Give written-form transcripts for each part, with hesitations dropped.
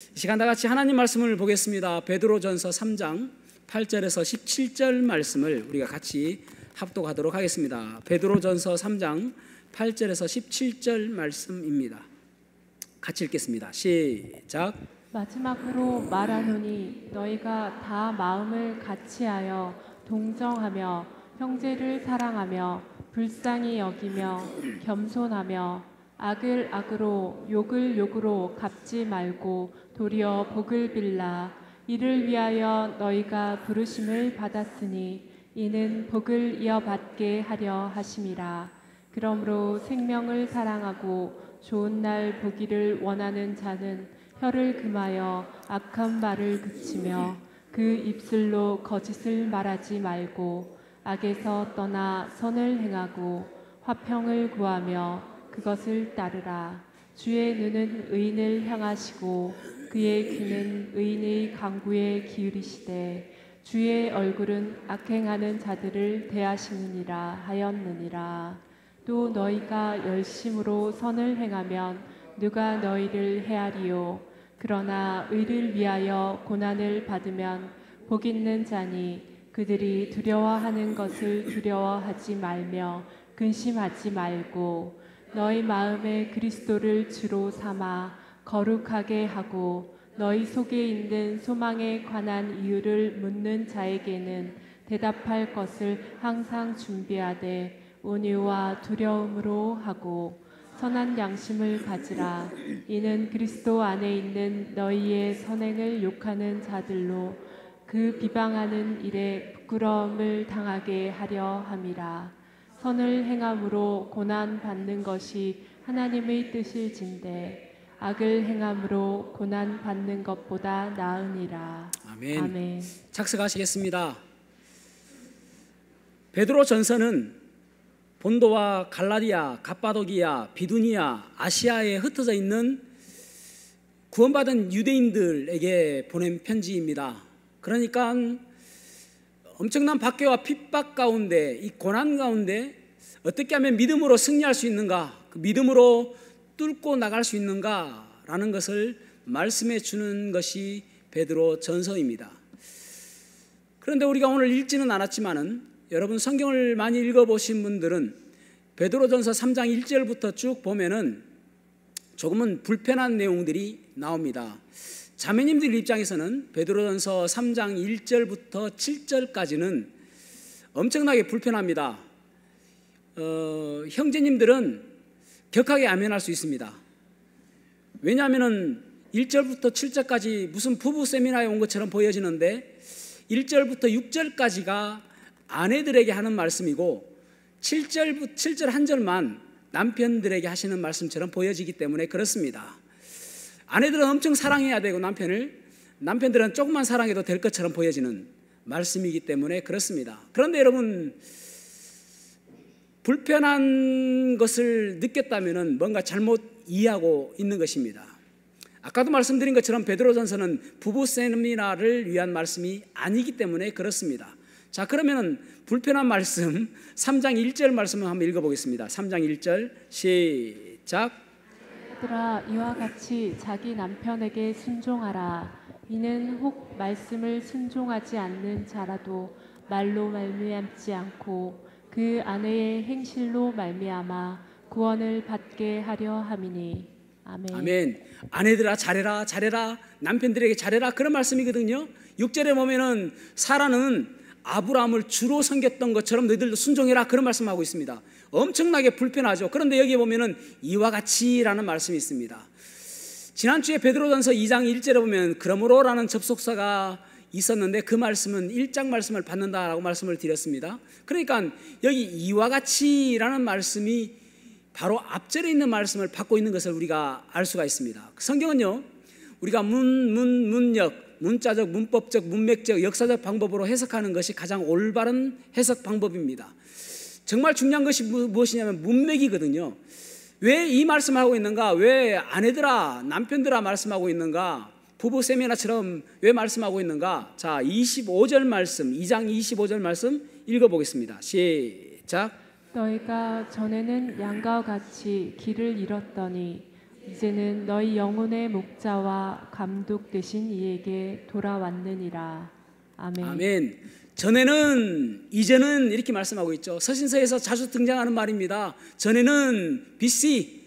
이 시간 다 같이 하나님 말씀을 보겠습니다. 베드로전서 3장 8절에서 17절 말씀을 우리가 같이 합독하도록 하겠습니다. 베드로전서 3장 8절에서 17절 말씀입니다. 같이 읽겠습니다. 시작. 마지막으로 말하노니 너희가 다 마음을 같이하여 동정하며 형제를 사랑하며 불쌍히 여기며 겸손하며 악을 악으로 욕을 욕으로 갚지 말고 도리어 복을 빌라. 이를 위하여 너희가 부르심을 받았으니 이는 복을 이어받게 하려 하심이라. 그러므로 생명을 사랑하고 좋은 날 보기를 원하는 자는 혀를 금하여 악한 말을 그치며 그 입술로 거짓을 말하지 말고 악에서 떠나 선을 행하고 화평을 구하며 그것을 따르라. 주의 눈은 의인을 향하시고 그의 귀는 의인의 강구에 기울이시되 주의 얼굴은 악행하는 자들을 대하시느니라 하였느니라. 또 너희가 열심으로 선을 행하면 누가 너희를 해하리요. 그러나 의를 위하여 고난을 받으면 복 있는 자니 그들이 두려워하는 것을 두려워하지 말며 근심하지 말고 너희 마음에 그리스도를 주로 삼아 거룩하게 하고 너희 속에 있는 소망에 관한 이유를 묻는 자에게는 대답할 것을 항상 준비하되 온유와 두려움으로 하고 선한 양심을 가지라. 이는 그리스도 안에 있는 너희의 선행을 욕하는 자들로 그 비방하는 일에 부끄러움을 당하게 하려 함이라. 선을 행함으로 고난 받는 것이 하나님의 뜻일진데 악을 행함으로 고난 받는 것보다 나으니라. 아멘. 아멘. 착석하시겠습니다. 베드로전서는 본도와 갈라디아, 갑바도기아, 비두니아, 아시아에 흩어져 있는 구원받은 유대인들에게 보낸 편지입니다. 그러니까 엄청난 박해와 핍박 가운데, 이 고난 가운데 어떻게 하면 믿음으로 승리할 수 있는가, 그 믿음으로 뚫고 나갈 수 있는가라는 것을 말씀해 주는 것이 베드로전서입니다. 그런데 우리가 오늘 읽지는 않았지만은 여러분 성경을 많이 읽어보신 분들은 베드로전서 3장 1절부터 쭉 보면은 조금은 불편한 내용들이 나옵니다. 자매님들 입장에서는 베드로전서 3장 1절부터 7절까지는 엄청나게 불편합니다. 형제님들은 격하게 아멘할 수 있습니다. 왜냐하면 1절부터 7절까지 무슨 부부 세미나에 온 것처럼 보여지는데 1절부터 6절까지가 아내들에게 하는 말씀이고 7절 한 절만 남편들에게 하시는 말씀처럼 보여지기 때문에 그렇습니다. 아내들은 엄청 사랑해야 되고 남편들은 조금만 사랑해도 될 것처럼 보여지는 말씀이기 때문에 그렇습니다. 그런데 여러분 불편한 것을 느꼈다면 뭔가 잘못 이해하고 있는 것입니다. 아까도 말씀드린 것처럼 베드로전서는 부부 세미나를 위한 말씀이 아니기 때문에 그렇습니다. 자, 그러면 불편한 말씀 3장 1절 말씀을 한번 읽어보겠습니다. 3장 1절 시작. 얘들아 이와 같이 자기 남편에게 순종하라. 이는 혹 말씀을 순종하지 않는 자라도 말로 말미암지 않고 그 아내의 행실로 말미암아 구원을 받게 하려 함이니. 아멘. 아멘. 아내들아 잘해라 잘해라, 남편들에게 잘해라, 그런 말씀이거든요. 6절에 보면은 사라는 아브라함을 주로 섬겼던 것처럼 너희들도 순종해라, 그런 말씀하고 있습니다. 엄청나게 불편하죠. 그런데 여기에 보면은 이와 같이라는 말씀이 있습니다. 지난주에 베드로전서 2장 1절에 보면 그러므로라는 접속사가 있었는데 그 말씀은 1장 말씀을 받는다라고 말씀을 드렸습니다. 그러니까 여기 이와 같이라는 말씀이 바로 앞절에 있는 말씀을 받고 있는 것을 우리가 알 수가 있습니다. 성경은요, 우리가 문역, 문자적, 문법적, 문맥적, 역사적 방법으로 해석하는 것이 가장 올바른 해석 방법입니다. 정말 중요한 것이 무엇이냐면 문맥이거든요. 왜 이 말씀을 하고 있는가? 왜 아내들아, 남편들아 말씀하고 있는가? 부부 세미나처럼 왜 말씀하고 있는가? 자, 25절 말씀, 2장 25절 말씀 읽어보겠습니다. 시작. 너희가 전에는 양과 같이 길을 잃었더니 이제는 너희 영혼의 목자와 감독 되신 이에게 돌아왔느니라. 아멘. 아멘. 전에는, 이제는 이렇게 말씀하고 있죠. 서신서에서 자주 등장하는 말입니다. 전에는 BC,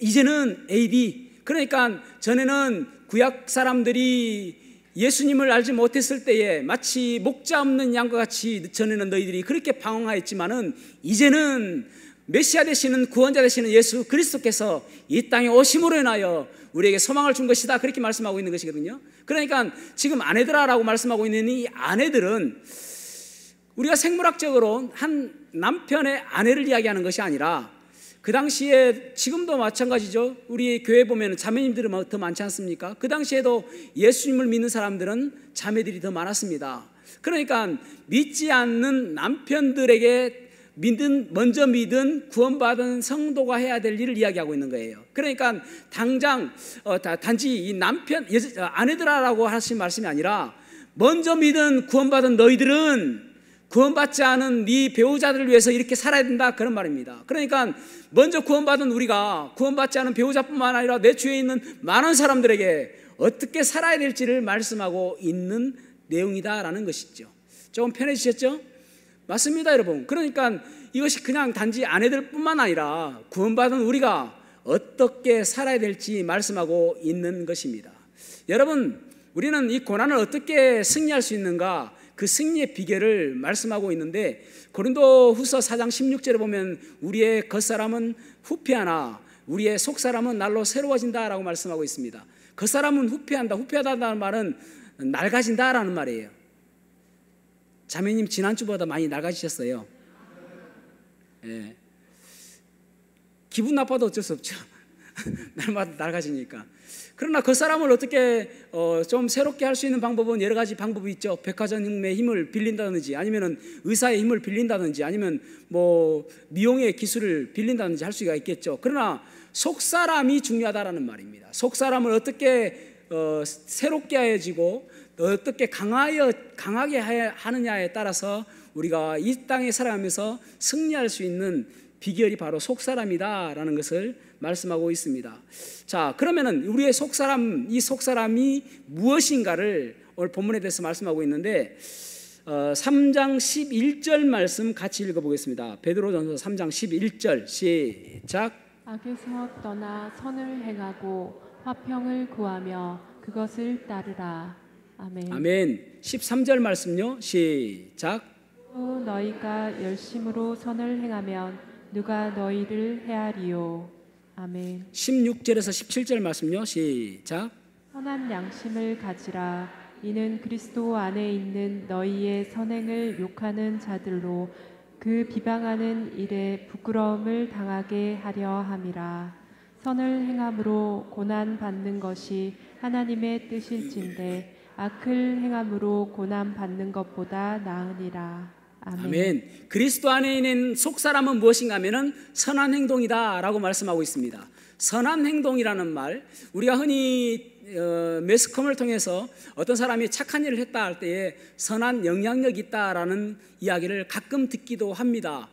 이제는 AD. 그러니까 전에는 구약 사람들이 예수님을 알지 못했을 때에 마치 목자 없는 양과 같이 전에는 너희들이 그렇게 방황하였지만은 이제는 메시아 되시는, 구원자 되시는 예수 그리스도께서 이 땅에 오심으로 인하여 우리에게 소망을 준 것이다, 그렇게 말씀하고 있는 것이거든요. 그러니까 지금 아내들아라고 말씀하고 있는 이 아내들은 우리가 생물학적으로 한 남편의 아내를 이야기하는 것이 아니라, 그 당시에, 지금도 마찬가지죠. 우리 교회 보면 자매님들이 더 많지 않습니까? 그 당시에도 예수님을 믿는 사람들은 자매들이 더 많았습니다. 그러니까 믿지 않는 남편들에게 먼저 믿은 구원받은 성도가 해야 될 일을 이야기하고 있는 거예요. 그러니까 당장 단지 이 아내들아라고 하신 말씀이 아니라, 먼저 믿은 구원받은 너희들은 구원받지 않은 네 배우자들을 위해서 이렇게 살아야 된다, 그런 말입니다. 그러니까 먼저 구원받은 우리가 구원받지 않은 배우자뿐만 아니라 내 주위에 있는 많은 사람들에게 어떻게 살아야 될지를 말씀하고 있는 내용이다라는 것이죠. 조금 편해지셨죠? 맞습니다, 여러분. 그러니까 이것이 그냥 단지 아내들뿐만 아니라 구원받은 우리가 어떻게 살아야 될지 말씀하고 있는 것입니다. 여러분, 우리는 이 고난을 어떻게 승리할 수 있는가, 그 승리의 비결을 말씀하고 있는데, 고린도후서 4장 16절에 보면 우리의 겉사람은 후피하나 우리의 속사람은 날로 새로워진다라고 말씀하고 있습니다. 겉사람은 후피한다, 후피하다는 말은 낡아진다라는 말이에요. 자매님 지난주보다 많이 낡아지셨어요. 예. 기분 나빠도 어쩔 수 없죠. 날마다 낡아지니까. 그러나 그 사람을 어떻게 좀 새롭게 할 수 있는 방법은 여러 가지 방법이 있죠. 백화점의 힘을 빌린다든지, 아니면 의사의 힘을 빌린다든지, 아니면 뭐 미용의 기술을 빌린다든지 할 수가 있겠죠. 그러나 속사람이 중요하다라는 말입니다. 속사람을 어떻게 새롭게 해지고 어떻게 강하게 하느냐에 따라서 우리가 이 땅에 살아가면서 승리할 수 있는 비결이 바로 속사람이다라는 것을 말씀하고 있습니다. 자, 그러면은 우리의 속사람, 이 속사람이 무엇인가를 오늘 본문에 대해서 말씀하고 있는데, 3장 11절 말씀 같이 읽어보겠습니다. 베드로전서 3장 11절 시작. 악에서 떠나 선을 행하고 화평을 구하며 그것을 따르라. 아멘. 아멘. 13절 말씀요. 시작. 또 너희가 열심으로 선을 행하면 누가 너희를 해하리요. 아멘. 16절에서 17절 말씀요. 시작. 선한 양심을 가지라. 이는 그리스도 안에 있는 너희의 선행을 욕하는 자들로 그 비방하는 일에 부끄러움을 당하게 하려 함이라. 선을 행함으로 고난 받는 것이 하나님의 뜻일진데 악을 행함으로 고난 받는 것보다 나으니라. 아멘. 아멘. 그리스도 안에 있는 속사람은 무엇인가 하면은 선한 행동이다라고 말씀하고 있습니다. 선한 행동이라는 말, 우리가 흔히 매스컴을 통해서 어떤 사람이 착한 일을 했다 할 때에 선한 영향력이 있다라는 이야기를 가끔 듣기도 합니다.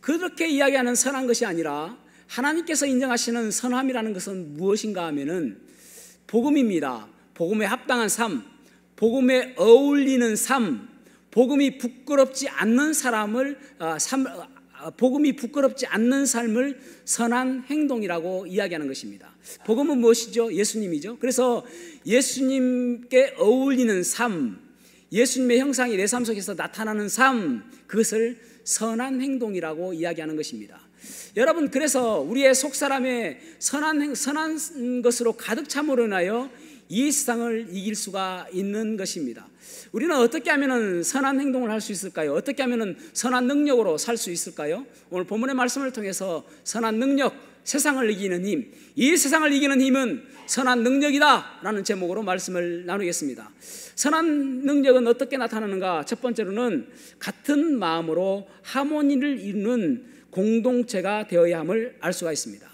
그렇게 이야기하는 선한 것이 아니라 하나님께서 인정하시는 선함이라는 것은 무엇인가 하면은 복음입니다. 복음에 합당한 삶, 복음에 어울리는 삶, 복음이 부끄럽지 않는 복음이 부끄럽지 않는 삶을 선한 행동이라고 이야기하는 것입니다. 복음은 무엇이죠? 예수님이죠. 그래서 예수님께 어울리는 삶, 예수님의 형상이 내 삶 속에서 나타나는 삶, 그것을 선한 행동이라고 이야기하는 것입니다. 여러분, 그래서 우리의 속사람의 선한 것으로 가득 참으로 인하여 이 세상을 이길 수가 있는 것입니다. 우리는 어떻게 하면 선한 행동을 할 수 있을까요? 어떻게 하면 선한 능력으로 살 수 있을까요? 오늘 본문의 말씀을 통해서 선한 능력, 세상을 이기는 힘, 이 세상을 이기는 힘은 선한 능력이다 라는 제목으로 말씀을 나누겠습니다. 선한 능력은 어떻게 나타나는가? 첫 번째로는 같은 마음으로 하모니를 이루는 공동체가 되어야 함을 알 수가 있습니다.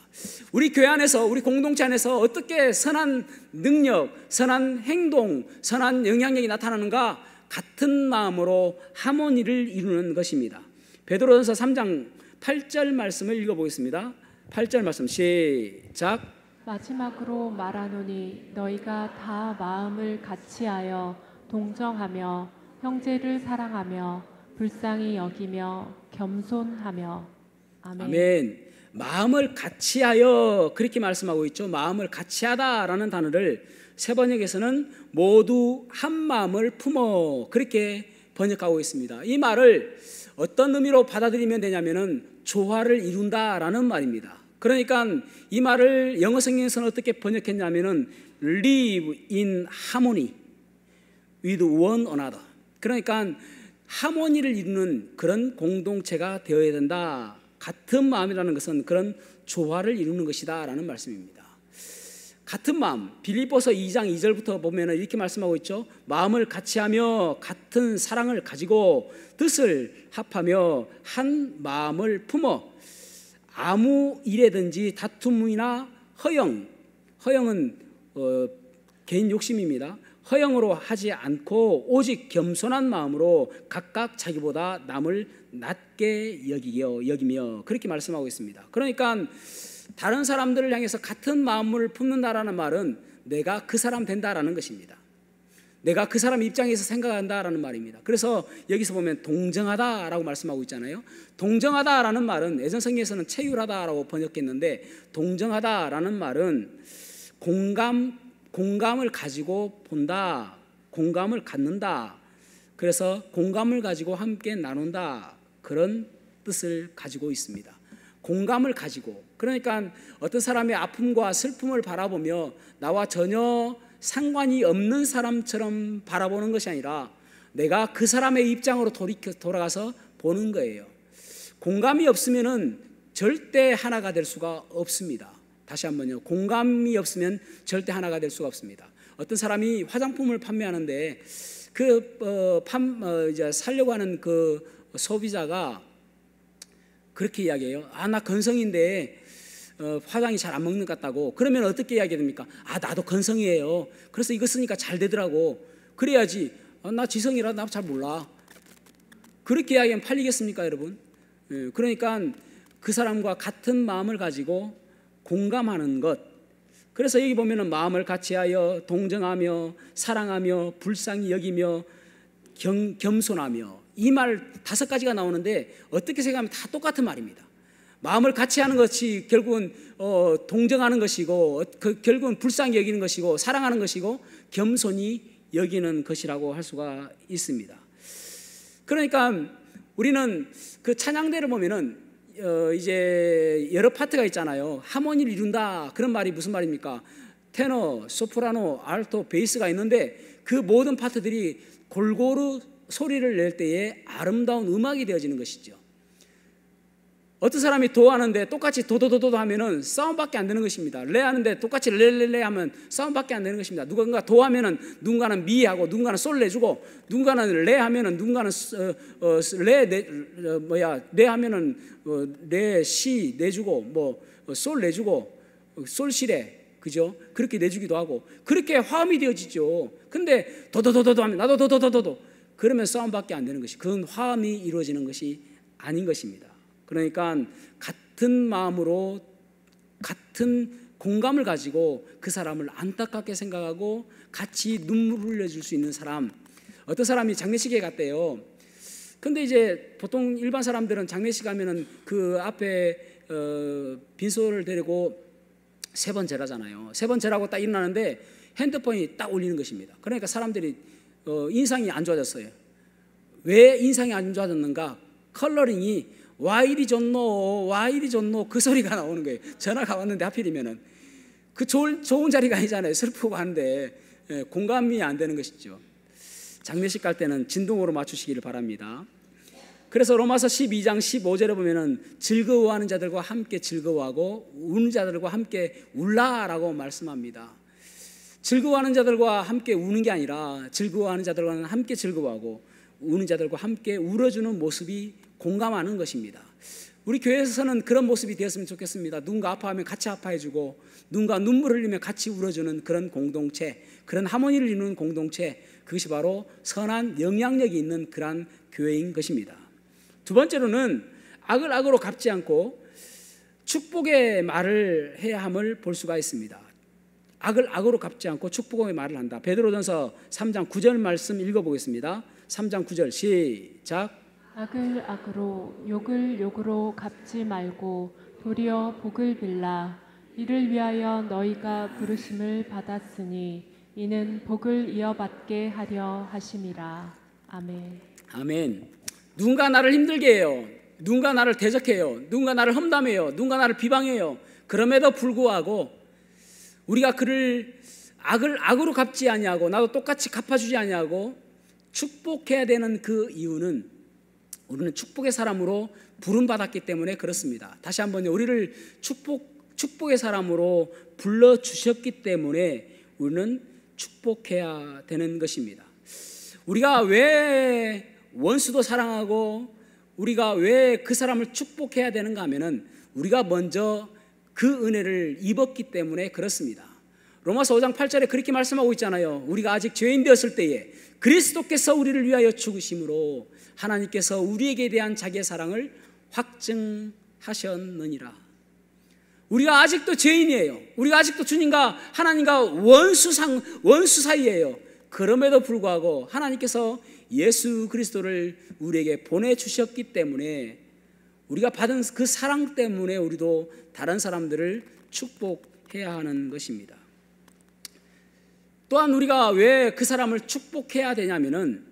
우리 교회 안에서, 우리 공동체 안에서 어떻게 선한 능력, 선한 행동, 선한 영향력이 나타나는가? 같은 마음으로 하모니를 이루는 것입니다. 베드로전서 3장 8절 말씀을 읽어보겠습니다. 8절 말씀 시작. 마지막으로 말하노니 너희가 다 마음을 같이하여 동정하며 형제를 사랑하며 불쌍히 여기며 겸손하며. 아멘. 아멘. 마음을 같이하여 그렇게 말씀하고 있죠. 마음을 같이하다라는 단어를 세번역에서는 모두 한 마음을 품어 그렇게 번역하고 있습니다. 이 말을 어떤 의미로 받아들이면 되냐면은 조화를 이룬다라는 말입니다. 그러니까 이 말을 영어 성경에서는 어떻게 번역했냐면은 live in harmony with one another. 그러니까 하모니를 이루는 그런 공동체가 되어야 된다. 같은 마음이라는 것은 그런 조화를 이루는 것이다 라는 말씀입니다. 같은 마음, 빌립보서 2장 2절부터 보면 이렇게 말씀하고 있죠. 마음을 같이하며 같은 사랑을 가지고 뜻을 합하며 한 마음을 품어 아무 일에든지 다툼이나 허영은 개인 욕심입니다. 허영으로 하지 않고 오직 겸손한 마음으로 각각 자기보다 남을 낮게 여기며 그렇게 말씀하고 있습니다. 그러니까 다른 사람들을 향해서 같은 마음을 품는다라는 말은 내가 그 사람 된다라는 것입니다. 내가 그 사람 입장에서 생각한다라는 말입니다. 그래서 여기서 보면 동정하다라고 말씀하고 있잖아요. 동정하다라는 말은 예전 성경에서는 체휼하다라고 번역했는데 동정하다라는 말은 공감을 가지고 본다, 공감을 갖는다. 그래서 공감을 가지고 함께 나눈다. 그런 뜻을 가지고 있습니다. 공감을 가지고, 그러니까 어떤 사람의 아픔과 슬픔을 바라보며 나와 전혀 상관이 없는 사람처럼 바라보는 것이 아니라 내가 그 사람의 입장으로 돌아가서 보는 거예요. 공감이 없으면은 절대 하나가 될 수가 없습니다. 다시 한번요. 공감이 없으면 절대 하나가 될 수가 없습니다. 어떤 사람이 화장품을 판매하는데 이제 살려고 하는 그 소비자가 그렇게 이야기해요. 나 건성인데 화장이 잘 안 먹는 것 같다고. 그러면 어떻게 이야기됩니까? 나도 건성이에요. 그래서 이거 쓰니까 잘 되더라고. 그래야지. 나 지성이라 나 잘 몰라. 그렇게 이야기하면 팔리겠습니까, 여러분? 그러니까 그 사람과 같은 마음을 가지고 공감하는 것. 그래서 여기 보면은 마음을 같이하여 동정하며 사랑하며 불쌍히 여기며 겸손하며 이 말 5가지가 나오는데 어떻게 생각하면 다 똑같은 말입니다. 마음을 같이 하는 것이 결국은 동정하는 것이고 결국은 불쌍히 여기는 것이고 사랑하는 것이고 겸손히 여기는 것이라고 할 수가 있습니다. 그러니까 우리는 그 찬양대를 보면은 이제 여러 파트가 있잖아요. 하모니를 이룬다. 그런 말이 무슨 말입니까? 테너, 소프라노, 알토, 베이스가 있는데 그 모든 파트들이 골고루 소리를 낼 때에 아름다운 음악이 되어지는 것이죠. 어떤 사람이 도 하는데 똑같이 도도도도 하면은 싸움밖에 안 되는 것입니다. 레 하는데 똑같이 레레레 하면 싸움밖에 안 되는 것입니다. 누군가 도 하면은 누군가는 미 하고 누군가는 솔 내주고 누군가는 레 하면은 누군가는 레 하면은 레 시 내주고 솔 내주고 솔 시레 그죠? 그렇게 내주기도 하고 그렇게 화음이 되어지죠. 근데 도도도도도 하면 나도 도도도도도 그러면 싸움밖에 안 되는 것이 그건 화음이 이루어지는 것이 아닌 것입니다. 그러니까 같은 마음으로 같은 공감을 가지고 그 사람을 안타깝게 생각하고 같이 눈물을 흘려줄 수 있는 사람. 어떤 사람이 장례식에 갔대요. 근데 이제 보통 일반 사람들은 장례식 가면은 그 앞에 빈소를 데리고 3번 절하잖아요. 3번 절하고 딱 일어나는데 핸드폰이 딱 울리는 것입니다. 그러니까 사람들이 인상이 안 좋아졌어요. 왜 인상이 안 좋아졌는가? 컬러링이 와 이리 좋노 그 소리가 나오는 거예요. 전화가 왔는데 하필이면은 그 좋은 자리가 아니잖아요. 슬프고 하는데 공감이 안 되는 것이죠. 장례식 갈 때는 진동으로 맞추시기를 바랍니다. 그래서 로마서 12장 15절에 보면은 즐거워하는 자들과 함께 즐거워하고 우는 자들과 함께 울라라고 말씀합니다. 즐거워하는 자들과 함께 우는 게 아니라 즐거워하는 자들과는 함께 즐거워하고 우는 자들과 함께 울어주는 모습이 공감하는 것입니다. 우리 교회에서는 그런 모습이 되었으면 좋겠습니다. 누군가 아파하면 같이 아파해주고 누군가 눈물 흘리면 같이 울어주는 그런 공동체, 그런 하모니를 이루는 공동체, 그것이 바로 선한 영향력이 있는 그러한 교회인 것입니다. 두 번째로는 악을 악으로 갚지 않고 축복의 말을 해야 함을 볼 수가 있습니다. 악을 악으로 갚지 않고 축복의 말을 한다. 베드로전서 3장 9절 말씀 읽어보겠습니다. 3장 9절 시작. 악을 악으로 욕을 욕으로 갚지 말고 도리어 복을 빌라. 이를 위하여 너희가 부르심을 받았으니 이는 복을 이어받게 하려 하심이라. 아멘. 아멘. 누군가 나를 힘들게 해요. 누군가 나를 대적해요. 누군가 나를 험담해요. 누군가 나를 비방해요. 그럼에도 불구하고 우리가 그를 악을 악으로 갚지 아니하고 나도 똑같이 갚아주지 아니하고 축복해야 되는 그 이유는 우리는 축복의 사람으로 부름받았기 때문에 그렇습니다. 다시 한번요. 우리를 축복의 사람으로 불러주셨기 때문에 우리는 축복해야 되는 것입니다. 우리가 왜 원수도 사랑하고 우리가 왜 그 사람을 축복해야 되는가 하면은 우리가 먼저 그 은혜를 입었기 때문에 그렇습니다. 로마서 5장 8절에 그렇게 말씀하고 있잖아요. 우리가 아직 죄인 되었을 때에 그리스도께서 우리를 위하여 죽으심으로 하나님께서 우리에게 대한 자기의 사랑을 확증하셨느니라. 우리가 아직도 죄인이에요. 우리가 아직도 주님과 하나님과 원수 사이예요. 그럼에도 불구하고 하나님께서 예수 그리스도를 우리에게 보내주셨기 때문에 우리가 받은 그 사랑 때문에 우리도 다른 사람들을 축복해야 하는 것입니다. 또한 우리가 왜 그 사람을 축복해야 되냐면은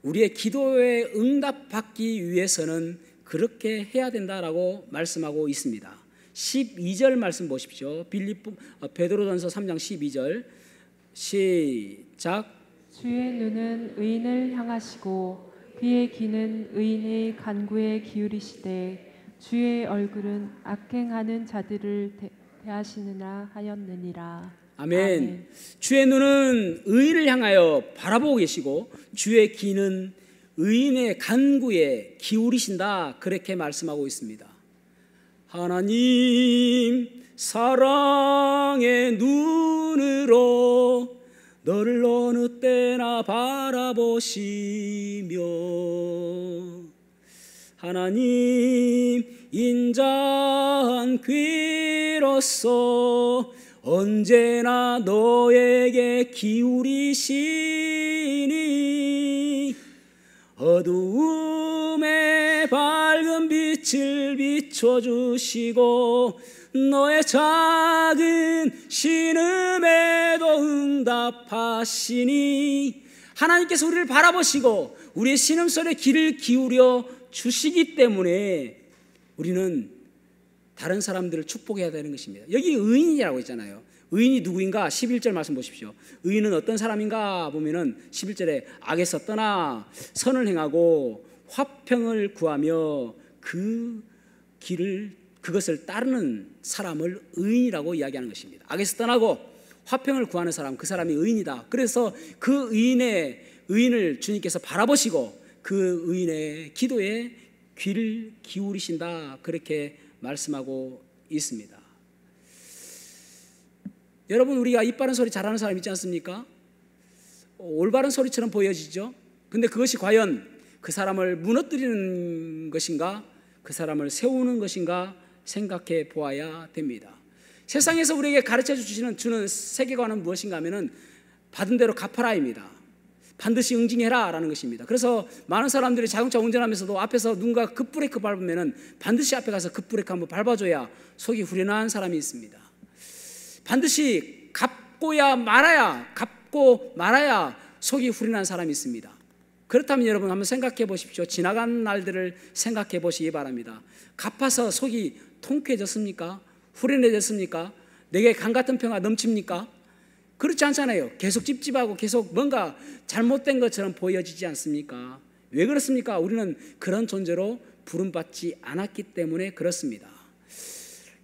우리의 기도에 응답받기 위해서는 그렇게 해야 된다라고 말씀하고 있습니다. 12절 말씀 보십시오. 베드로전서 3장 12절 시작. 주의 눈은 의인을 향하시고 그의 귀는 의인의 간구에 기울이시되 주의 얼굴은 악행하는 자들을 대하시느라 하였느니라. 아멘. 주의 눈은 의인을 향하여 바라보고 계시고 주의 귀는 의인의 간구에 기울이신다. 그렇게 말씀하고 있습니다. 하나님 사랑의 눈으로 너를 어느 때나 바라보시며 하나님 인자한 귀로서 언제나 너에게 기울이시니 어두움에 밝은 빛을 비춰주시고 너의 작은 신음에도 응답하시니 하나님께서 우리를 바라보시고 우리의 신음소리에 귀를 기울여 주시기 때문에 우리는 다른 사람들을 축복해야 되는 것입니다. 여기 의인이라고 했잖아요. 의인이 누구인가? 11절 말씀 보십시오. 의인은 어떤 사람인가 보면은 11절에 악에서 떠나 선을 행하고 화평을 구하며 그것을 따르는 사람을 의인이라고 이야기하는 것입니다. 악에서 떠나고 화평을 구하는 사람, 그 사람이 의인이다. 그래서 그 의인을 주님께서 바라보시고 그 의인의 기도에 귀를 기울이신다. 그렇게 말씀하고 있습니다. 여러분, 우리가 입 바른 소리 잘하는 사람 있지 않습니까? 올바른 소리처럼 보여지죠. 근데 그것이 과연 그 사람을 무너뜨리는 것인가, 그 사람을 세우는 것인가 생각해 보아야 됩니다. 세상에서 우리에게 가르쳐 주는 세계관은 무엇인가 하면은 받은 대로 갚아라입니다. 반드시 응징해라 라는 것입니다. 그래서 많은 사람들이 자동차 운전하면서도 앞에서 누군가 급브레이크 밟으면은 반드시 앞에 가서 급브레이크 한번 밟아줘야 속이 후련한 사람이 있습니다. 반드시 갚고 말아야 속이 후련한 사람이 있습니다. 그렇다면 여러분 한번 생각해 보십시오. 지나간 날들을 생각해 보시기 바랍니다. 갚아서 속이 통쾌해졌습니까? 후련해졌습니까? 내게 강 같은 평화 넘칩니까? 그렇지 않잖아요. 계속 찝찝하고 계속 뭔가 잘못된 것처럼 보여지지 않습니까? 왜 그렇습니까? 우리는 그런 존재로 부름받지 않았기 때문에 그렇습니다.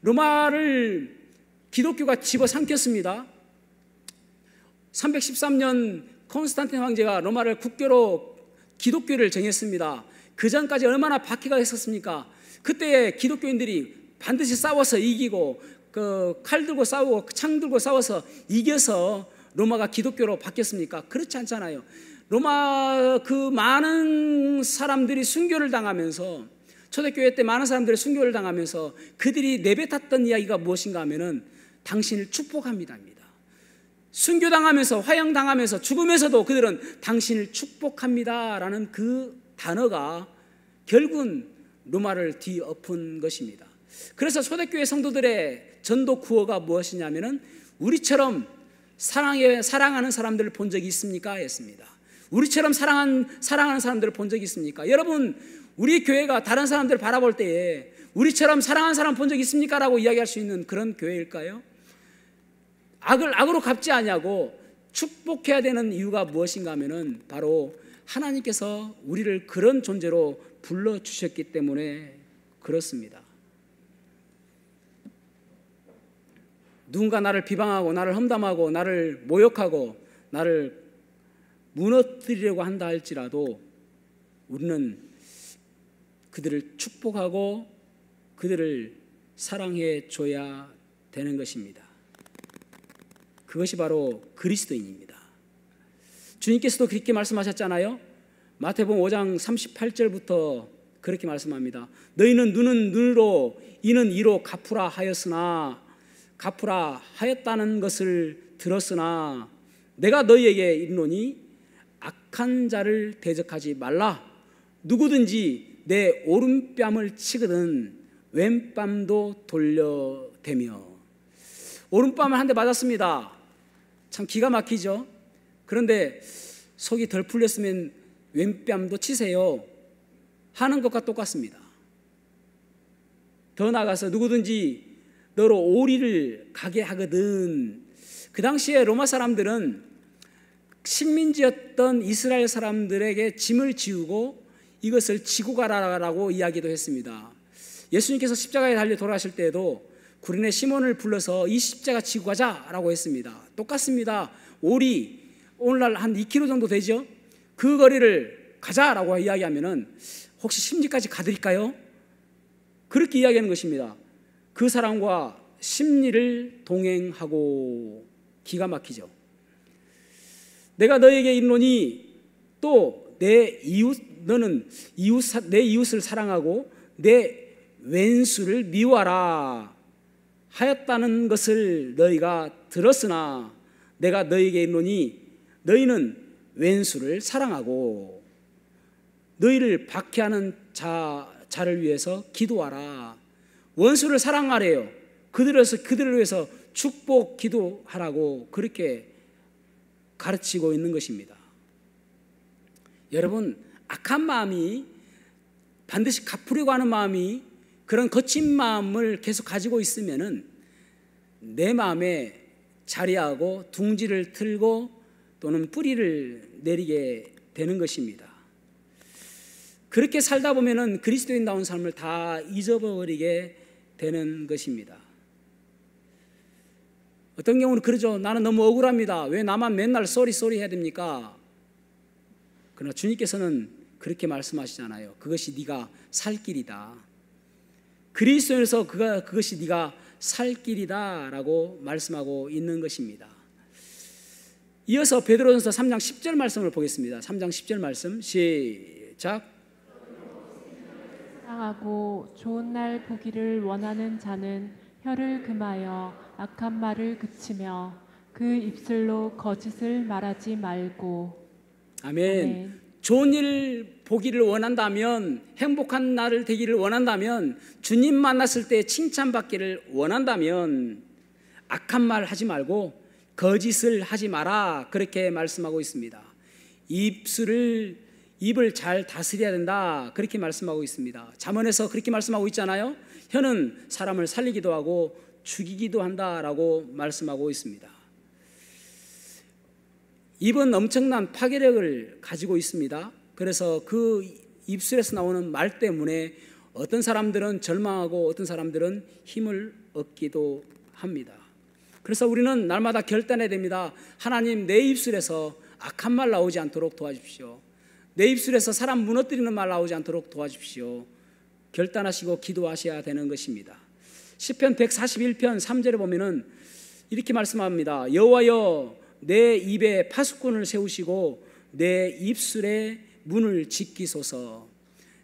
로마를 기독교가 집어삼켰습니다. 313년 콘스탄틴 황제가 로마를 국교로 기독교를 정했습니다. 그 전까지 얼마나 박해가 있었습니까? 그때 기독교인들이 반드시 싸워서 이기고 칼 들고 싸우고 창 들고 싸워서 이겨서 로마가 기독교로 바뀌었습니까? 그렇지 않잖아요. 로마 그 많은 사람들이 순교를 당하면서 초대교회 때 많은 사람들이 순교를 당하면서 그들이 내뱉었던 이야기가 무엇인가 하면은 당신을 축복합니다입니다. 순교당하면서 화형당하면서 죽으면서도 그들은 당신을 축복합니다라는 그 단어가 결국은 로마를 뒤엎은 것입니다. 그래서 초대교회 성도들의 전도 구호가 무엇이냐면은 우리처럼 사랑하는 사람들을 본 적이 있습니까? 했습니다. 우리처럼 사랑하는 사람들을 본 적이 있습니까? 여러분, 우리 교회가 다른 사람들을 바라볼 때에 우리처럼 사랑하는 사람 본 적 있습니까? 라고 이야기할 수 있는 그런 교회일까요? 악을 악으로 갚지 않냐고 축복해야 되는 이유가 무엇인가 하면은 바로 하나님께서 우리를 그런 존재로 불러주셨기 때문에 그렇습니다. 누군가 나를 비방하고 나를 험담하고 나를 모욕하고 나를 무너뜨리려고 한다 할지라도 우리는 그들을 축복하고 그들을 사랑해 줘야 되는 것입니다. 그것이 바로 그리스도인입니다. 주님께서도 그렇게 말씀하셨잖아요. 마태복음 5장 38절부터 그렇게 말씀합니다. 너희는 눈은 눈으로 이는 이로 갚으라 하였다는 것을 들었으나 내가 너희에게 이르노니 악한 자를 대적하지 말라. 누구든지 내 오른뺨을 치거든 왼뺨도 돌려대며. 오른뺨을 한 대 맞았습니다. 참 기가 막히죠. 그런데 속이 덜 풀렸으면 왼뺨도 치세요 하는 것과 똑같습니다. 더 나아가서 누구든지 너로 오리를 가게 하거든. 그 당시에 로마 사람들은 식민지였던 이스라엘 사람들에게 짐을 지우고 이것을 지고 가라라고 이야기도 했습니다. 예수님께서 십자가에 달려 돌아가실 때에도 구린의 시몬을 불러서 이 십자가 지고 가자라고 했습니다. 똑같습니다. 오리 오늘날 한 2km 정도 되죠. 그 거리를 가자라고 이야기하면은 혹시 심리까지 가드릴까요? 그렇게 이야기하는 것입니다. 그 사람과 심리를 동행하고. 기가 막히죠. 내가 너에게 이르노니 또 너는 내 이웃을 사랑하고 내 왼수를 미워하라 하였다는 것을 너희가 들었으나 내가 너희에게 이르노니 너희는 왼수를 사랑하고 너희를 박해하는 자를 위해서 기도하라. 원수를 사랑하래요. 그들을 위해서 축복 기도하라고 그렇게 가르치고 있는 것입니다. 여러분, 악한 마음이 반드시 갚으려고 하는 마음이 그런 거친 마음을 계속 가지고 있으면은 내 마음에 자리하고 둥지를 틀고 또는 뿌리를 내리게 되는 것입니다. 그렇게 살다 보면은 그리스도인다운 삶을 다 잊어버리게 되는 것입니다. 어떤 경우는 그러죠. 나는 너무 억울합니다. 왜 나만 맨날 쏘리 해야 됩니까? 그러나 주님께서는 그렇게 말씀하시잖아요. 그것이 네가 살 길이다. 그리스도에서 그것이 네가 살 길이다 라고 말씀하고 있는 것입니다. 이어서 베드로전서 3장 10절 말씀을 보겠습니다. 3장 10절 말씀 시작. 사랑하고 좋은 날 보기를 원하는 자는 혀를 금하여 악한 말을 그치며 그 입술로 거짓을 말하지 말고. 아멘. 아멘. 좋은 일 보기를 원한다면, 행복한 날을 되기를 원한다면, 주님 만났을 때 칭찬받기를 원한다면 악한 말 하지 말고 거짓을 하지 마라. 그렇게 말씀하고 있습니다. 입을 잘 다스려야 된다. 그렇게 말씀하고 있습니다. 잠언에서 그렇게 말씀하고 있잖아요. 혀는 사람을 살리기도 하고 죽이기도 한다라고 말씀하고 있습니다. 입은 엄청난 파괴력을 가지고 있습니다. 그래서 그 입술에서 나오는 말 때문에 어떤 사람들은 절망하고 어떤 사람들은 힘을 얻기도 합니다. 그래서 우리는 날마다 결단해야 됩니다. 하나님, 내 입술에서 악한 말 나오지 않도록 도와주십시오. 내 입술에서 사람 무너뜨리는 말 나오지 않도록 도와주십시오. 결단하시고 기도하셔야 되는 것입니다. 시편 141편 3절에 보면은 이렇게 말씀합니다. 여호와여, 내 입에 파수꾼을 세우시고 내 입술에 문을 지키소서.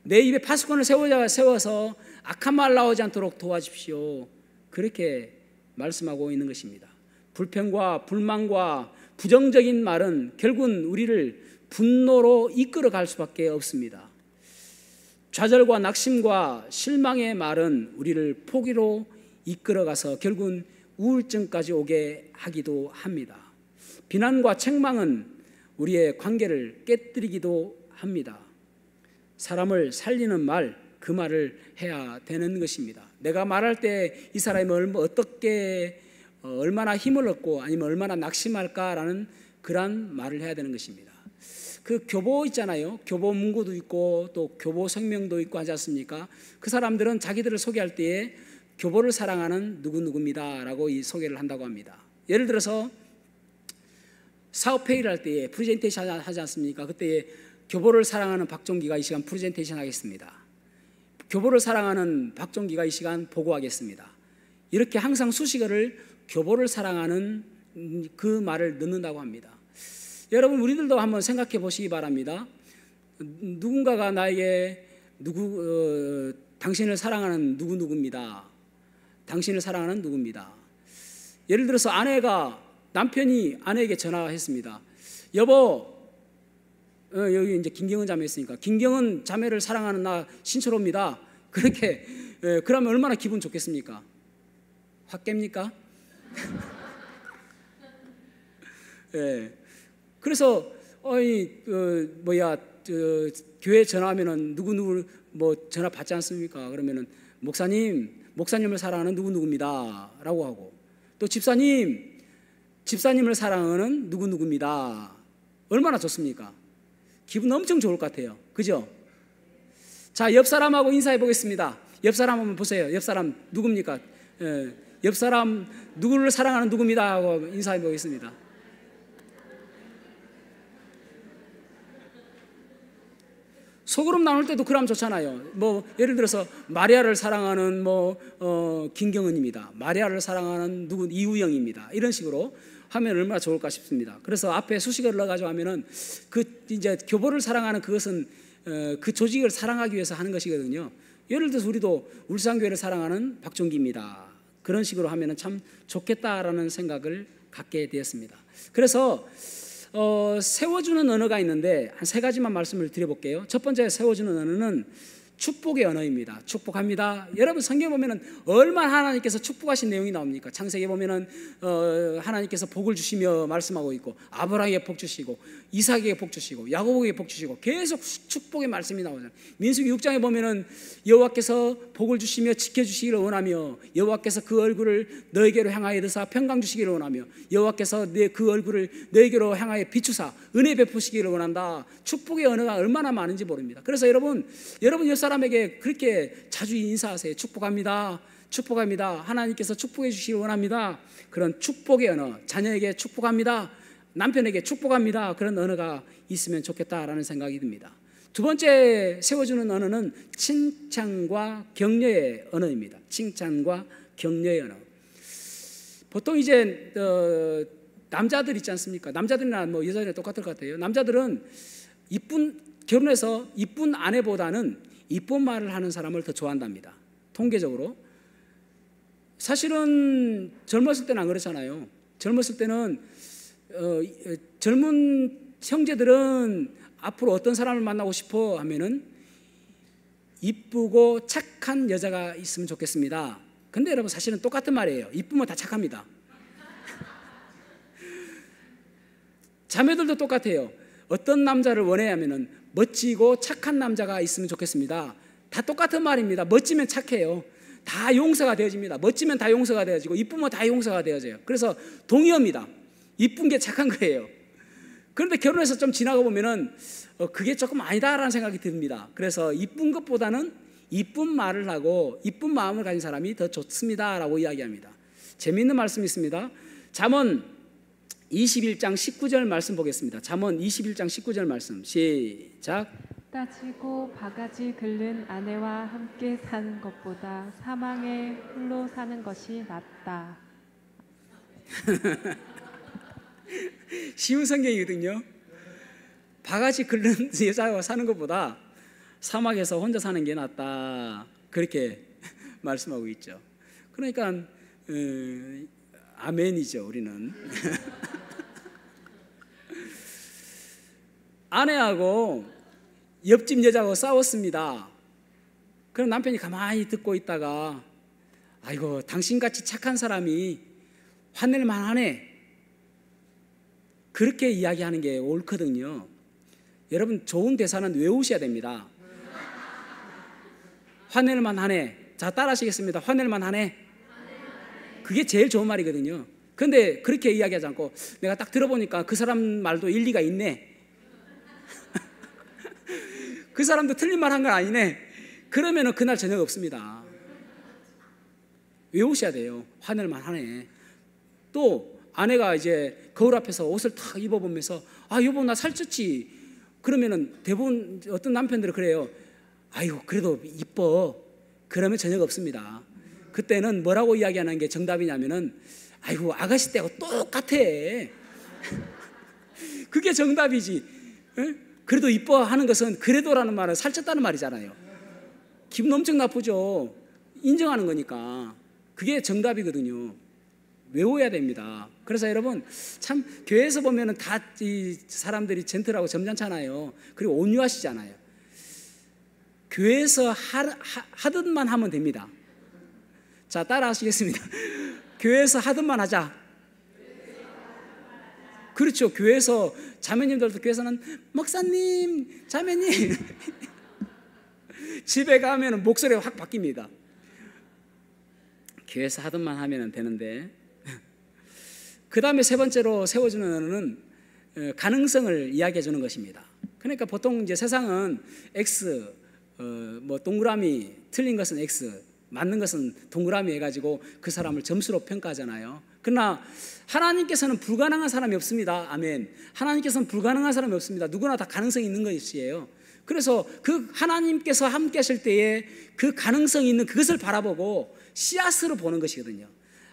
내 입에 파수꾼을 세워서 악한 말 나오지 않도록 도와주십시오. 그렇게 말씀하고 있는 것입니다. 불평과 불만과 부정적인 말은 결국은 우리를 분노로 이끌어갈 수밖에 없습니다. 좌절과 낙심과 실망의 말은 우리를 포기로 이끌어가서 결국은 우울증까지 오게 하기도 합니다. 비난과 책망은 우리의 관계를 깨뜨리기도 합니다. 사람을 살리는 말, 그 말을 해야 되는 것입니다. 내가 말할 때 이 사람이 어떻게 얼마나 힘을 얻고 아니면 얼마나 낙심할까라는 그러한 말을 해야 되는 것입니다. 그 교보 있잖아요. 교보 문구도 있고 또 교보 성명도 있고 하지 않습니까? 그 사람들은 자기들을 소개할 때에 교보를 사랑하는 누구누구입니다 라고 이 소개를 한다고 합니다. 예를 들어서 사업회의를 할 때에 프레젠테이션 하지 않습니까? 그때 교보를 사랑하는 박종기가 이 시간 프레젠테이션 하겠습니다. 교보를 사랑하는 박종기가 이 시간 보고하겠습니다. 이렇게 항상 수식어를 교보를 사랑하는 그 말을 넣는다고 합니다. 여러분, 우리들도 한번 생각해 보시기 바랍니다. 누군가가 나에게 당신을 사랑하는 누구입니다. 당신을 사랑하는 누구입니다. 예를 들어서 남편이 아내에게 전화했습니다. 여보, 여기 이제 김경은 자매 있으니까 김경은 자매를 사랑하는 나 신철호입니다. 그렇게 그러면 얼마나 기분 좋겠습니까? 확 깹니까? 예. 그래서 교회 전화하면은 누구 전화 받지 않습니까? 그러면은 목사님을 사랑하는 누구입니다라고 하고, 또 집사님을 사랑하는 누구입니다. 얼마나 좋습니까? 기분 엄청 좋을 것 같아요. 그죠? 자, 옆 사람하고 인사해 보겠습니다. 옆 사람 한번 보세요. 옆 사람 누굽니까? 옆 사람 누구를 사랑하는 누구입니다 하고 인사해 보겠습니다. 소그룹 나눌 때도 그러면 좋잖아요. 예를 들어서 마리아를 사랑하는 김경은입니다. 마리아를 사랑하는 이우영입니다. 이런 식으로 하면 얼마나 좋을까 싶습니다. 그래서 앞에 수식어를 넣어가지고 하면은 이제 교보를 사랑하는 그것은 그 조직을 사랑하기 위해서 하는 것이거든요. 예를 들어서 우리도 울산교회를 사랑하는 박종기입니다. 그런 식으로 하면은 참 좋겠다라는 생각을 갖게 되었습니다. 그래서 세워주는 언어가 있는데 한 3가지만 말씀을 드려볼게요. 첫 번째 세워주는 언어는 축복의 언어입니다. 축복합니다. 여러분 성경에 보면은 얼마나 하나님께서 축복하신 내용이 나옵니까? 창세기에 보면은 하나님께서 복을 주시며 말씀하고 있고, 아브라함에게 복 주시고 이삭에게 복 주시고 야고보에게 복 주시고 계속 축복의 말씀이 나오잖아요. 민수기 6장에 보면은 여호와께서 복을 주시며 지켜주시기를 원하며 여호와께서 그 얼굴을 너에게로 향하여 드사 평강 주시기를 원하며 여호와께서 그 얼굴을 너에게로 향하여 비추사 은혜 베푸시기를 원한다. 축복의 언어가 얼마나 많은지 모릅니다. 그래서 여러분 옆 사람에게 그렇게 자주 인사하세요. 축복합니다. 축복합니다. 하나님께서 축복해 주시기를 원합니다. 그런 축복의 언어, 자녀에게 축복합니다. 남편에게 축복합니다. 그런 언어가 있으면 좋겠다라는 생각이 듭니다. 두 번째 세워주는 언어는 칭찬과 격려의 언어입니다. 칭찬과 격려의 언어. 보통 이제 남자들 있지 않습니까? 남자들이나 여자들이나 똑같을 것 같아요. 남자들은 결혼해서 이쁜 아내보다는 이쁜 말을 하는 사람을 더 좋아한답니다. 통계적으로. 사실은 젊었을 때는 안 그렇잖아요. 젊었을 때는 젊은 형제들은 앞으로 어떤 사람을 만나고 싶어 하면은 이쁘고 착한 여자가 있으면 좋겠습니다. 근데 여러분 사실은 똑같은 말이에요. 이쁘면 다 착합니다. 자매들도 똑같아요. 어떤 남자를 원해야 하면은 멋지고 착한 남자가 있으면 좋겠습니다. 다 똑같은 말입니다. 멋지면 착해요. 다 용서가 되어집니다. 멋지면 다 용서가 되어지고 이쁘면 다 용서가 되어져요. 그래서 동의합니다. 이쁜 게 착한 거예요. 그런데 결혼해서 좀 지나가 보면은 그게 조금 아니다라는 생각이 듭니다. 그래서 이쁜 것보다는 이쁜 말을 하고 이쁜 마음을 가진 사람이 더 좋습니다라고 이야기합니다. 재미있는 말씀이 있습니다. 잠언 21장 19절 말씀 보겠습니다. 잠언 21장 19절 말씀 시작. 따지고 바가지 긁는 아내와 함께 사는 것보다 사망에 홀로 사는 것이 낫다. 쉬운 성경이거든요. 바가지 긁는 여자와 사는 것보다 사막에서 혼자 사는 게 낫다, 그렇게 말씀하고 있죠. 그러니까 아멘이죠, 우리는. 아내하고 옆집 여자하고 싸웠습니다. 그럼 남편이 가만히 듣고 있다가 아이고, 당신같이 착한 사람이 화낼만 하네, 그렇게 이야기하는 게 옳거든요. 여러분, 좋은 대사는 외우셔야 됩니다. 화낼만 하네. 자, 따라 하시겠습니다. 화낼만 하네. 그게 제일 좋은 말이거든요. 그런데 그렇게 이야기하지 않고 내가 딱 들어보니까 그 사람 말도 일리가 있네, 그 사람도 틀린 말 한 건 아니네, 그러면은 그날 저녁 없습니다. 외우셔야 돼요. 화낼만 하네. 또 아내가 이제 거울 앞에서 옷을 탁 입어보면서 아, 여보 나 살쪘지, 그러면은 대부분 어떤 남편들은 그래요. 아이고, 그래도 이뻐. 그러면 저녁 없습니다. 그때는 뭐라고 이야기하는 게 정답이냐면은 아이고, 아가씨 때하고 똑같아. 그게 정답이지. 에? 그래도 이뻐 하는 것은, 그래도라는 말은 살쪘다는 말이잖아요. 기분 엄청 나쁘죠. 인정하는 거니까. 그게 정답이거든요. 외워야 됩니다. 그래서 여러분, 참 교회에서 보면은 다 이 사람들이 젠틀하고 점잖잖아요. 그리고 온유하시잖아요. 교회에서 하듯만 하면 됩니다. 자, 따라 하시겠습니다. 교회에서 하듯만 하자. 그렇죠. 교회에서 자매님들도 교회에서는 목사님, 자매님. 집에 가면 목소리가 확 바뀝니다. 교회에서 하듯만 하면 되는데, 그 다음에 세 번째로 세워주는 언어는 가능성을 이야기해 주는 것입니다. 그러니까 보통 이제 세상은 X, 뭐 동그라미, 틀린 것은 X, 맞는 것은 동그라미 해가지고 그 사람을 점수로 평가하잖아요. 그러나 하나님께서는 불가능한 사람이 없습니다. 아멘. 하나님께서는 불가능한 사람이 없습니다. 누구나 다 가능성이 있는 것이에요. 그래서 그 하나님께서 함께 하실 때에 그 가능성이 있는 그것을 바라보고 씨앗으로 보는 것이거든요.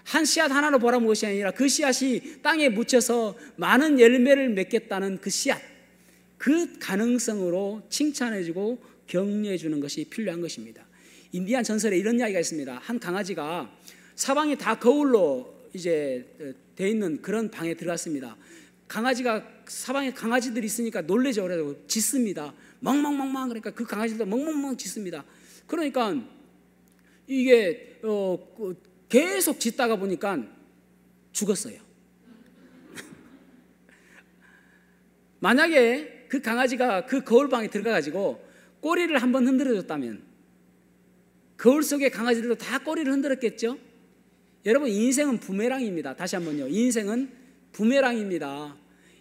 한 씨앗 하나로 보라는 것이 아니라 그 씨앗이 땅에 묻혀서 많은 열매를 맺겠다는 그 씨앗, 그 가능성으로 칭찬해주고 격려해주는 것이 필요한 것입니다. 인디안 전설에 이런 이야기가 있습니다. 한 강아지가 사방이 다 거울로 이제 돼 있는 그런 방에 들어갔습니다. 강아지가 사방에 강아지들이 있으니까 놀래죠. 그래서 짖습니다. 멍멍멍멍. 그러니까 그 강아지들도 멍멍멍 짖습니다. 그러니까 이게 계속 짖다가 보니까 죽었어요. 만약에 그 강아지가 그 거울방에 들어가가지고 꼬리를 한번 흔들어줬다면 거울 속의 강아지들도 다 꼬리를 흔들었겠죠? 여러분, 인생은 부메랑입니다. 다시 한번요. 인생은 부메랑입니다.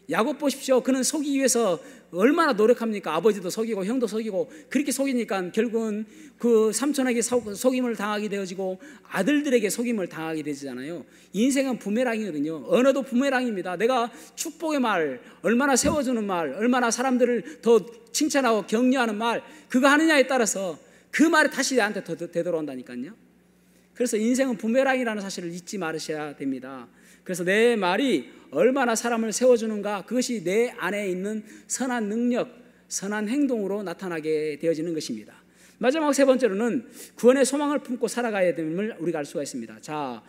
야곱 보십시오. 그는 속이기 위해서 얼마나 노력합니까? 아버지도 속이고 형도 속이고, 그렇게 속이니까 결국은 그 삼촌에게 속임을 당하게 되어지고 아들들에게 속임을 당하게 되잖아요. 인생은 부메랑이거든요. 언어도 부메랑입니다. 내가 축복의 말, 얼마나 세워주는 말, 얼마나 사람들을 더 칭찬하고 격려하는 말, 그거 하느냐에 따라서 그 말이 다시 나한테 되돌아온다니까요. 그래서 인생은 부메랑이라는 사실을 잊지 말으셔야 됩니다. 그래서 내 말이 얼마나 사람을 세워주는가, 그것이 내 안에 있는 선한 능력, 선한 행동으로 나타나게 되어지는 것입니다. 마지막 세 번째로는 구원의 소망을 품고 살아가야 됨을 우리가 알 수가 있습니다. 자,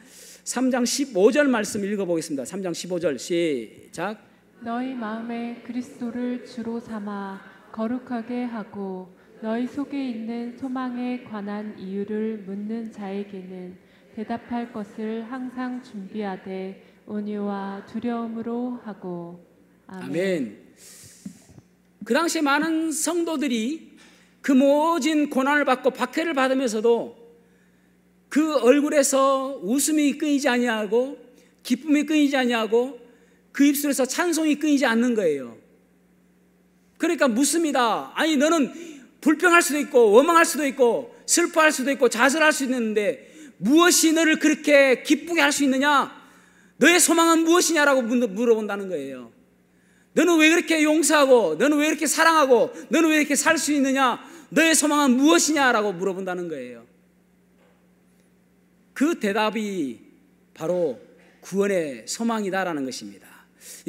3장 15절 말씀 읽어보겠습니다. 3장 15절 시작. 너희 마음에 그리스도를 주로 삼아 거룩하게 하고 너희 속에 있는 소망에 관한 이유를 묻는 자에게는 대답할 것을 항상 준비하되 온유와 두려움으로 하고. 아멘. 아멘. 그 당시에 많은 성도들이 그 모진 고난을 받고 박해를 받으면서도 그 얼굴에서 웃음이 끊이지 아니하고 기쁨이 끊이지 아니하고 그 입술에서 찬송이 끊이지 않는 거예요. 그러니까 묻습니다. 아니, 너는 불평할 수도 있고 원망할 수도 있고 슬퍼할 수도 있고 좌절할 수 있는데 무엇이 너를 그렇게 기쁘게 할 수 있느냐? 너의 소망은 무엇이냐라고 물어본다는 거예요. 너는 왜 그렇게 용서하고, 너는 왜 이렇게 사랑하고, 너는 왜 이렇게 살 수 있느냐? 너의 소망은 무엇이냐라고 물어본다는 거예요. 그 대답이 바로 구원의 소망이다라는 것입니다.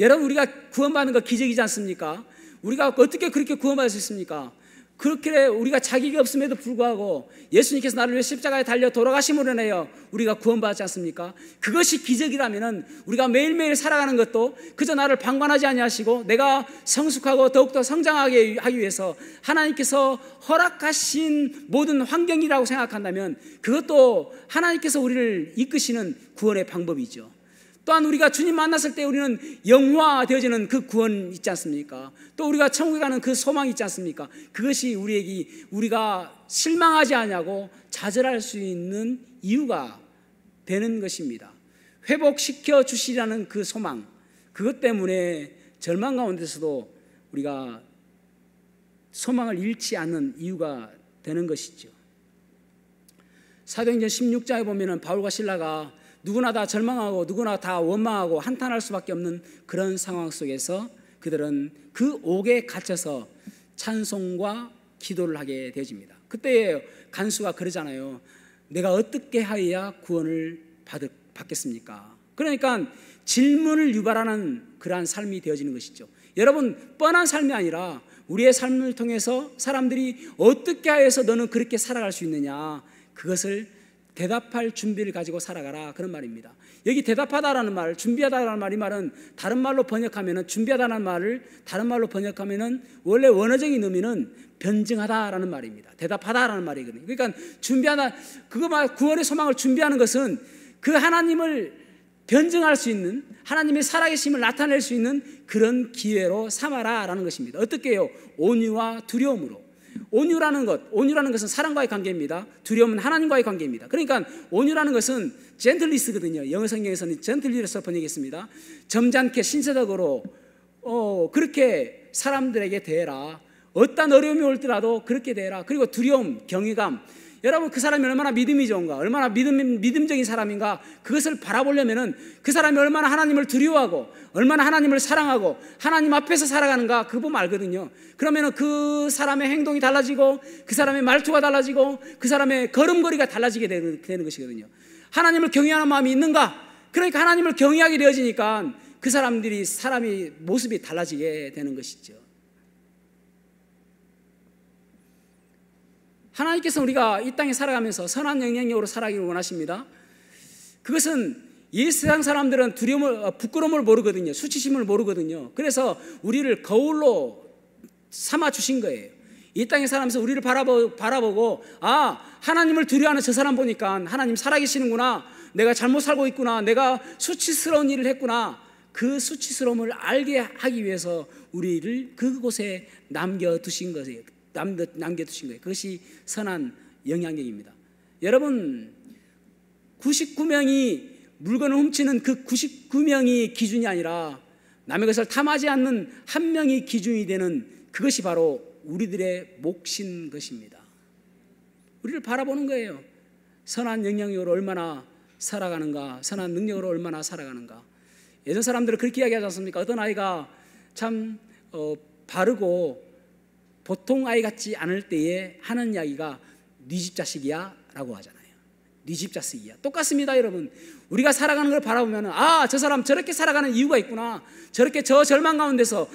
여러분, 우리가 구원받는 거 기적이지 않습니까? 우리가 어떻게 그렇게 구원받을 수 있습니까? 그렇게 우리가 자격이 없음에도 불구하고 예수님께서 나를 위해 십자가에 달려 돌아가심으로 인하여 우리가 구원받지 않습니까? 그것이 기적이라면 우리가 매일매일 살아가는 것도 그저 나를 방관하지 아니하시고 내가 성숙하고 더욱더 성장하게 하기 위해서 하나님께서 허락하신 모든 환경이라고 생각한다면 그것도 하나님께서 우리를 이끄시는 구원의 방법이죠. 또한 우리가 주님 만났을 때 우리는 영화되어지는 그 구원 있지 않습니까? 또 우리가 천국에 가는 그 소망이 있지 않습니까? 그것이 우리가 실망하지 않냐고 좌절할 수 있는 이유가 되는 것입니다. 회복시켜 주시라는 그 소망, 그것 때문에 절망 가운데서도 우리가 소망을 잃지 않는 이유가 되는 것이죠. 사도행전 16장에 보면은 바울과 실라가 누구나 다 절망하고 누구나 다 원망하고 한탄할 수밖에 없는 그런 상황 속에서 그들은 그 옥에 갇혀서 찬송과 기도를 하게 되어집니다. 그때 간수가 그러잖아요. 내가 어떻게 하여야 구원을 받겠습니까? 그러니까 질문을 유발하는 그러한 삶이 되어지는 것이죠. 여러분, 뻔한 삶이 아니라 우리의 삶을 통해서 사람들이 어떻게 하여서 너는 그렇게 살아갈 수 있느냐, 그것을 대답할 준비를 가지고 살아가라, 그런 말입니다. 여기 대답하다라는 말, 준비하다라는 말, 이 말은 다른 말로 번역하면은, 준비하다라는 말을 다른 말로 번역하면은 원래 원어적인 의미는 변증하다라는 말입니다. 대답하다라는 말이거든요. 그러니까 준비하다, 그거 말 구원의 소망을 준비하는 것은 그 하나님을 변증할 수 있는, 하나님의 살아계심을 나타낼 수 있는 그런 기회로 삼아라라는 것입니다. 어떻게 해요? 온유와 두려움으로. 온유라는 것은 사랑과의 관계입니다. 두려움은 하나님과의 관계입니다. 그러니까 온유라는 것은 젠틀리스거든요. 영어 성경에서는 젠틀리스로 번역했습니다. 점잖게 신세적으로 그렇게 사람들에게 대해라. 어떤 어려움이 올더라도 그렇게 대해라. 그리고 두려움, 경외감, 여러분 그 사람이 얼마나 믿음이 좋은가, 얼마나 믿음적인 사람인가, 그것을 바라보려면은 그 사람이 얼마나 하나님을 두려워하고 얼마나 하나님을 사랑하고 하나님 앞에서 살아가는가, 그거 보면 알거든요. 그러면은 그 사람의 행동이 달라지고 그 사람의 말투가 달라지고 그 사람의 걸음걸이가 달라지게 되는 것이거든요. 하나님을 경외하는 마음이 있는가? 그러니까 하나님을 경외하게 되어지니까 그 사람이 모습이 달라지게 되는 것이죠. 하나님께서 우리가 이 땅에 살아가면서 선한 영향력으로 살아가기를 원하십니다. 그것은 이 세상 사람들은 부끄러움을 모르거든요. 수치심을 모르거든요. 그래서 우리를 거울로 삼아 주신 거예요. 이 땅에 살아가면서 우리를 바라보고 하나님을 두려워하는 저 사람 보니까 하나님 살아계시는구나, 내가 잘못 살고 있구나, 내가 수치스러운 일을 했구나, 그 수치스러움을 알게 하기 위해서 우리를 그곳에 남겨두신 거예요. 그것이 선한 영향력입니다. 여러분, 99명이 물건을 훔치는 그 99명이 기준이 아니라 남의 것을 탐하지 않는 한 명이 기준이 되는, 그것이 바로 우리들의 몫인 것입니다. 우리를 바라보는 거예요. 선한 영향력으로 얼마나 살아가는가, 선한 능력으로 얼마나 살아가는가. 예전 사람들은 그렇게 이야기하지 않습니까? 어떤 아이가 참 바르고 보통 아이 같지 않을 때에 하는 이야기가 네 집 자식이야 라고 하잖아요. 네 집 자식이야. 똑같습니다, 여러분. 우리가 살아가는 걸 바라보면 저 사람 저렇게 살아가는 이유가 있구나, 저렇게 저 절망 가운데서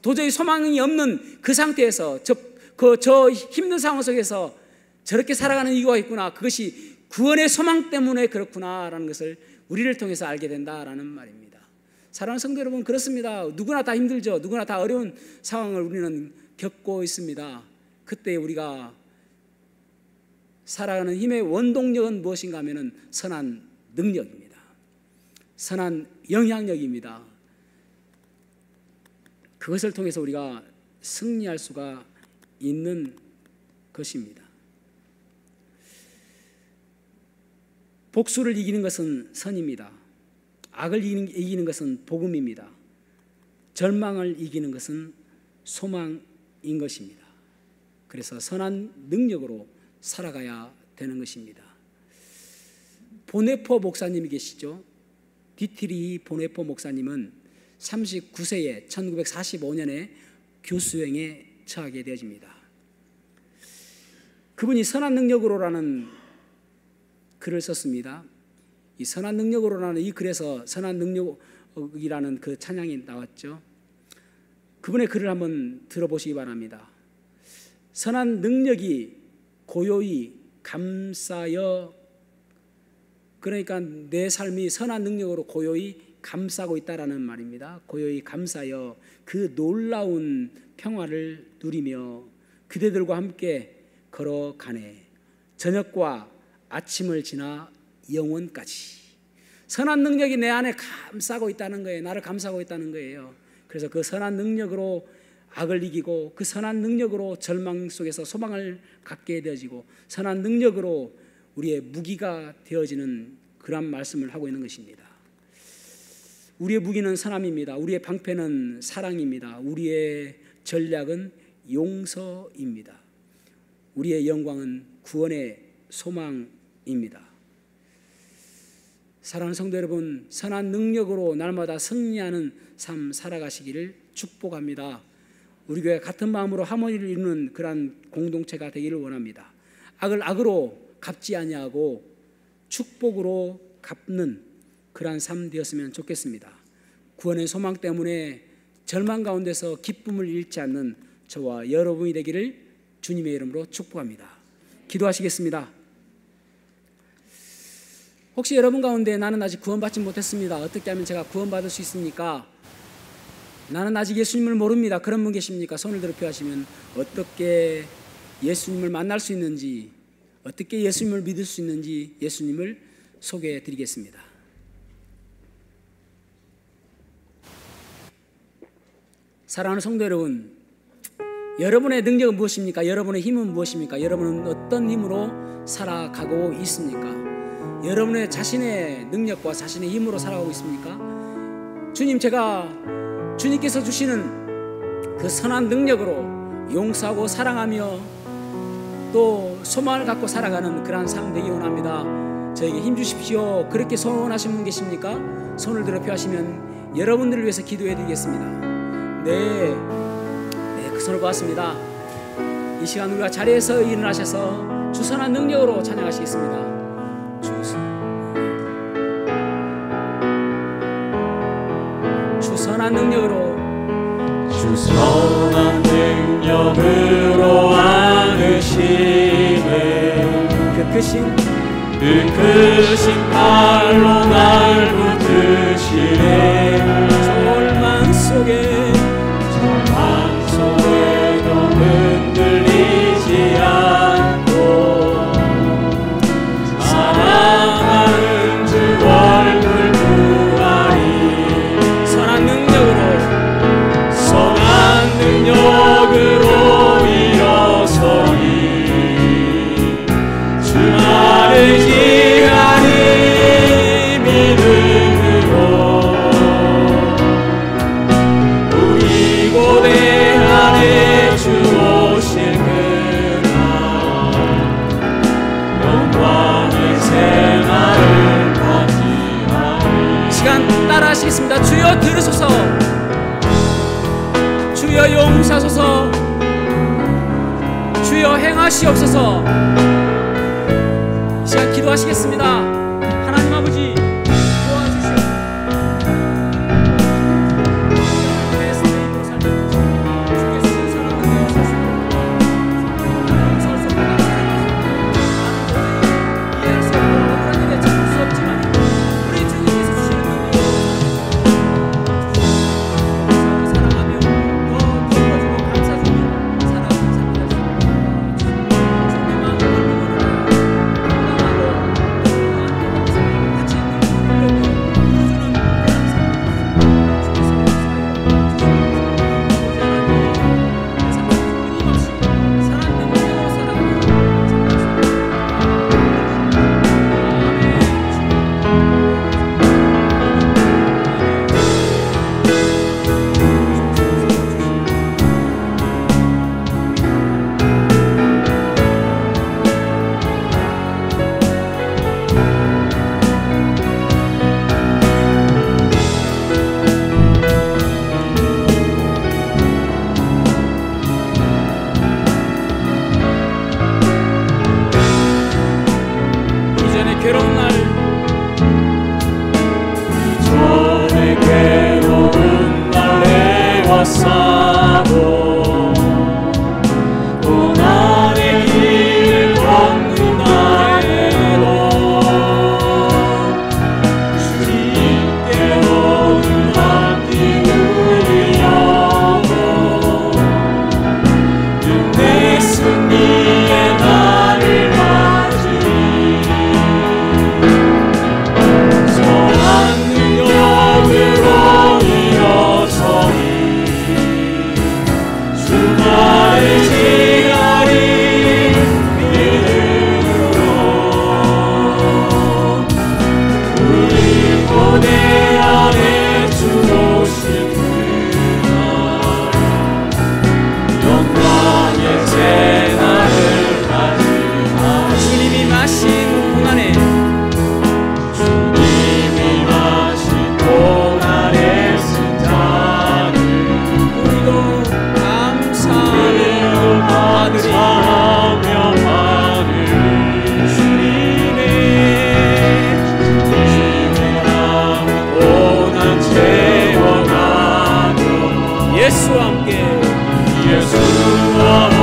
도저히 소망이 없는 그 상태에서 저 힘든 상황 속에서 저렇게 살아가는 이유가 있구나, 그것이 구원의 소망 때문에 그렇구나라는 것을 우리를 통해서 알게 된다라는 말입니다. 사랑하는 성도 여러분, 그렇습니다. 누구나 다 힘들죠. 누구나 다 어려운 상황을 우리는 겪고 있습니다. 그때 우리가 살아가는 힘의 원동력은 무엇인가 하면은 선한 능력입니다. 선한 영향력입니다. 그것을 통해서 우리가 승리할 수가 있는 것입니다. 복수를 이기는 것은 선입니다. 악을 이기는 것은 복음입니다. 절망을 이기는 것은 소망인 것입니다. 그래서 선한 능력으로 살아가야 되는 것입니다. 보네포 목사님이 계시죠. 디트리 보네포 목사님은 39세에 1945년에 교수형에 처하게 되어집니다. 그분이 선한 능력으로라는 글을 썼습니다. 이 선한 능력으로라는 이 글에서 선한 능력이라는 그 찬양이 나왔죠. 그분의 글을 한번 들어보시기 바랍니다. 선한 능력이 고요히 감싸여, 그러니까 내 삶이 선한 능력으로 고요히 감싸고 있다라는 말입니다. 고요히 감싸여 그 놀라운 평화를 누리며 그대들과 함께 걸어가네. 저녁과 아침을 지나 영원까지. 선한 능력이 내 안에 감싸고 있다는 거예요. 나를 감싸고 있다는 거예요. 그래서 그 선한 능력으로 악을 이기고, 그 선한 능력으로 절망 속에서 소망을 갖게 되어지고, 선한 능력으로 우리의 무기가 되어지는 그런 말씀을 하고 있는 것입니다. 우리의 무기는 선함입니다. 우리의 방패는 사랑입니다. 우리의 전략은 용서입니다. 우리의 영광은 구원의 소망입니다. 사랑하는 성도 여러분, 선한 능력으로 날마다 승리하는 삶 살아가시기를 축복합니다. 우리 교회 같은 마음으로 하모니를 이루는 그러한 공동체가 되기를 원합니다. 악을 악으로 갚지 아니하고 축복으로 갚는 그러한 삶 되었으면 좋겠습니다. 구원의 소망 때문에 절망 가운데서 기쁨을 잃지 않는 저와 여러분이 되기를 주님의 이름으로 축복합니다. 기도하시겠습니다. 혹시 여러분 가운데 나는 아직 구원받지 못했습니다. 어떻게 하면 제가 구원받을 수 있습니까? 나는 아직 예수님을 모릅니다. 그런 분 계십니까? 손을 들어 표하시면 어떻게 예수님을 만날 수 있는지, 어떻게 예수님을 믿을 수 있는지 예수님을 소개해 드리겠습니다. 사랑하는 성도 여러분, 여러분의 능력은 무엇입니까? 여러분의 힘은 무엇입니까? 여러분은 어떤 힘으로 살아가고 있습니까? 여러분의 자신의 능력과 자신의 힘으로 살아가고 있습니까? 주님, 제가 주님께서 주시는 그 선한 능력으로 용서하고 사랑하며 또 소망을 갖고 살아가는 그러한 삶 되기 원합니다. 저에게 힘 주십시오. 그렇게 소원하신 분 계십니까? 손을 들어 표하시면 여러분들을 위해서 기도해 드리겠습니다. 네, 그 손을 보았습니다. 이 시간 우리가 자리에서 일어나셔서 주 선한 능력으로 찬양하시겠습니다. 주 선한 능력으로, 주 선한 능력으로 안으시네. 그 크신 팔로 날 붙드시네. 절망 속에도 흔들리지 않고 사랑하는 주 얼굴 구하리. 선한 능력으로 일어서리. 주 나를 지하니 믿음으로 우리 고대 안에 주 오실 그날 영광의 새날을 맞이하리. 시간 따라 하시겠습니다. 주여 들으소서, 주여 용서하소서, 주여 행하시옵소서. 이 시간 기도하시겠습니다. 하나님 아버지 도와주시옵소서. 같이 예수와 함께 예수와